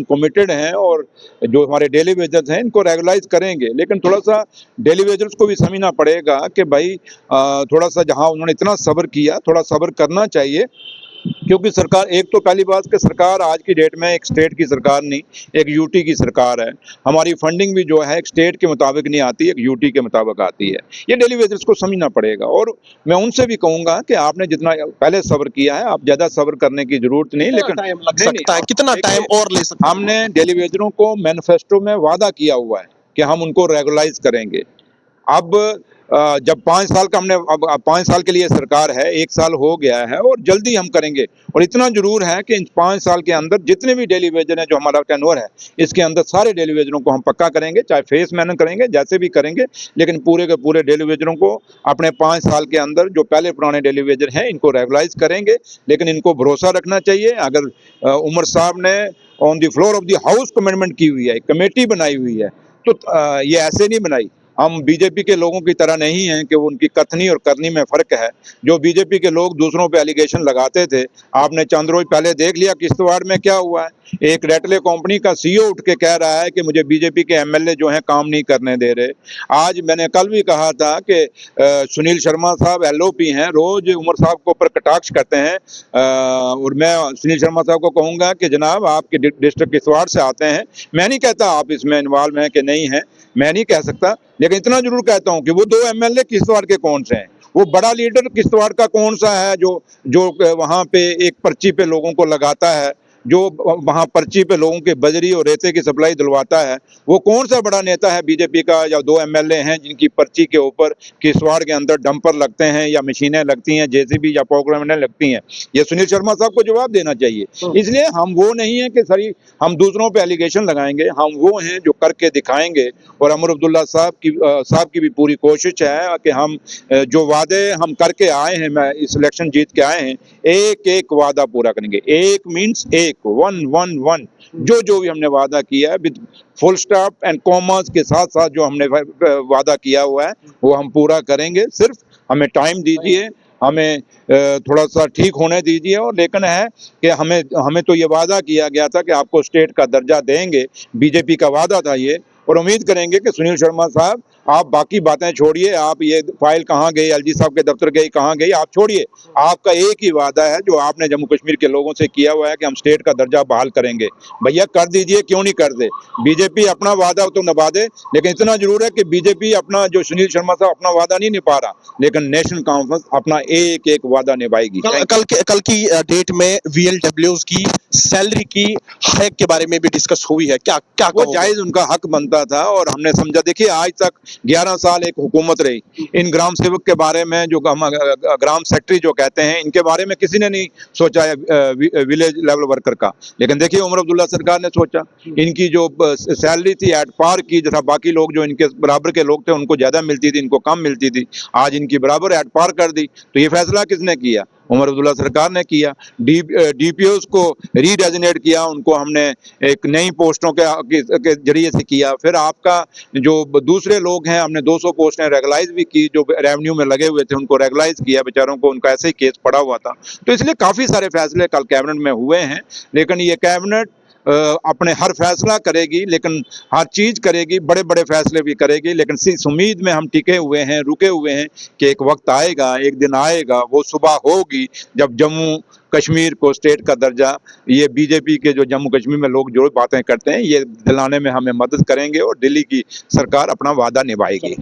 Committed हैं और जो हमारे डेली वेजर्स हैं इनको रेगुलाइज करेंगे, लेकिन थोड़ा सा डेली वेजर्स को भी समझना पड़ेगा कि भाई थोड़ा सा जहां उन्होंने इतना सब्र किया, थोड़ा सब्र करना चाहिए। क्योंकि सरकार, एक तो पहली बात कि सरकार आज की डेट में एक स्टेट की सरकार नहीं, एक यूटी की सरकार है। हमारी फंडिंग भी जो है एक स्टेट के मुताबिक नहीं आती, एक यूटी के मुताबिक आती है। ये डेली वेजर्स को समझना पड़ेगा और मैं उनसे भी कहूंगा कि आपने जितना पहले सब्र किया है, आप ज्यादा सब्र करने की जरूरत नहीं, लेकिन टाइम लग सकता है, कितना टाइम और ले सकते हैं? हमने डेली वेजरों को मैनिफेस्टो में वादा किया हुआ है कि हम उनको रेगुलाइज करेंगे। अब जब 5 साल का हमने, अब 5 साल के लिए सरकार है, 1 साल हो गया है और जल्दी हम करेंगे। और इतना जरूर है कि इन 5 साल के अंदर जितने भी डेली वेजर हैं, जो हमारा टेन्योर है, इसके अंदर सारे डेली वेजरों को हम पक्का करेंगे, चाहे फेस मैनर करेंगे, जैसे भी करेंगे, लेकिन पूरे के पूरे डेली वेजरों को अपने 5 साल के अंदर जो पहले पुराने डेली वेजर हैं इनको रेगुलाइज करेंगे। लेकिन इनको भरोसा रखना चाहिए, अगर उमर साहब ने on the floor of the house commitment की हुई है, कमेटी बनाई हुई है, तो ये ऐसे नहीं बनाई। हम बीजेपी के लोगों की तरह नहीं हैं कि उनकी कथनी और करनी में फर्क है। जो बीजेपी के लोग दूसरों पे एलिगेशन लगाते थे, आपने चंद रोज पहले देख लिया किश्तवाड़ में क्या हुआ है। एक रेटले कंपनी का सीईओ उठ के कह रहा है कि मुझे बीजेपी के एमएलए जो हैं काम नहीं करने दे रहे। आज मैंने कल भी कहा था कि सुनील शर्मा साहब एलओपी हैं, रोज उमर साहब को ऊपर कटाक्ष करते हैं, और मैं सुनील शर्मा साहब को कहूंगा कि जनाब आपके डिस्ट्रिक्ट किश्तवाड़ से आते हैं, मैं नहीं कहता आप इसमें इन्वॉल्व हैं कि नहीं है, मैं नहीं कह सकता, लेकिन इतना जरूर कहता हूं कि वो 2 एमएलए किश्तवाड़ के कौन से हैं, वो बड़ा लीडर किश्तवाड़ का कौन सा है जो जो वहां पे एक पर्ची पे लोगों को लगाता है, जो वहां पर्ची पे लोगों के बजरी और रेते की सप्लाई दिलवाता है, वो कौन सा बड़ा नेता है बीजेपी का? या 2 एमएलए हैं जिनकी पर्ची के ऊपर किश्तवाड़ के अंदर डंपर लगते हैं या मशीनें लगती हैं, जेसीबी या प्रोग्रामें लगती हैं? ये सुनील शर्मा साहब को जवाब देना चाहिए। इसलिए हम वो नहीं है कि सरी हम दूसरों पे एलिगेशन लगाएंगे, हम वो हैं जो करके दिखाएंगे। और उमर अब्दुल्ला साहब की भी पूरी कोशिश है कि हम जो वादे हम करके आए हैं, मैं इस इलेक्शन जीत के आए हैं, एक एक वादा पूरा करेंगे। एक मीन्स एक, 111, जो भी हमने वादा किया है with full stop and commerce के साथ साथ जो हमने वादा किया हुआ है वो हम पूरा करेंगे। सिर्फ हमें टाइम दीजिए, हमें थोड़ा सा ठीक होने दीजिए। और लेकिन है कि हमें तो ये वादा किया गया था कि आपको स्टेट का दर्जा देंगे, बीजेपी का वादा था ये। और उम्मीद करेंगे कि सुनील शर्मा साहब आप बाकी बातें छोड़िए, आप ये फाइल कहाँ गई, एलजी साहब के दफ्तर गई, कहाँ गई, आप छोड़िए। आपका एक ही वादा है जो आपने जम्मू कश्मीर के लोगों से किया हुआ है कि हम स्टेट का दर्जा बहाल करेंगे। भैया कर दीजिए, क्यों नहीं कर दे? बीजेपी अपना वादा तो निभा दे, लेकिन इतना जरूर है कि बीजेपी अपना, जो सुनील शर्मा साहब अपना वादा नहीं निभा रहा, लेकिन नेशनल कॉन्फ्रेंस अपना एक एक वादा निभाएगी। कल की डेट में वीएलडब्ल्यूज की सैलरी की हाइक के बारे में भी डिस्कस हुई है, क्या क्या वो जायज उनका हक बनता था और हमने समझा। देखिए आज तक 11 साल एक हुकूमत रही, इन ग्राम सेवक के बारे में, जो ग्राम सेक्रेटरी जो कहते हैं, इनके बारे में किसी ने नहीं सोचा है विलेज लेवल वर्कर का। लेकिन देखिए उमर अब्दुल्ला सरकार ने सोचा, इनकी जो सैलरी थी एट पार की, जैसा बाकी लोग जो इनके बराबर के लोग थे उनको ज्यादा मिलती थी, इनको कम मिलती थी, आज इनकी बराबर एट पार कर दी। तो ये फैसला किसने किया? उमर अब्दुल्ला सरकार ने किया। डीपीओस को रीडेजिनेट किया, उनको हमने एक नई पोस्टों के जरिए से किया। फिर आपका जो दूसरे लोग हैं, हमने 200 पोस्टें रेगुलाइज भी की, जो रेवेन्यू में लगे हुए थे उनको रेगुलाइज किया, बेचारों को उनका ऐसे ही केस पड़ा हुआ था। तो इसलिए काफी सारे फैसले कल कैबिनेट में हुए हैं। लेकिन ये कैबिनेट अपने हर फैसला करेगी, लेकिन हर चीज करेगी, बड़े बड़े फैसले भी करेगी, लेकिन इस उम्मीद में हम टिके हुए हैं, रुके हुए हैं कि एक वक्त आएगा, एक दिन आएगा, वो सुबह होगी जब जम्मू कश्मीर को स्टेट का दर्जा, ये बीजेपी के जो जम्मू कश्मीर में लोग जो बातें करते हैं, ये दिलाने में हमें मदद करेंगे और दिल्ली की सरकार अपना वादा निभाएगी।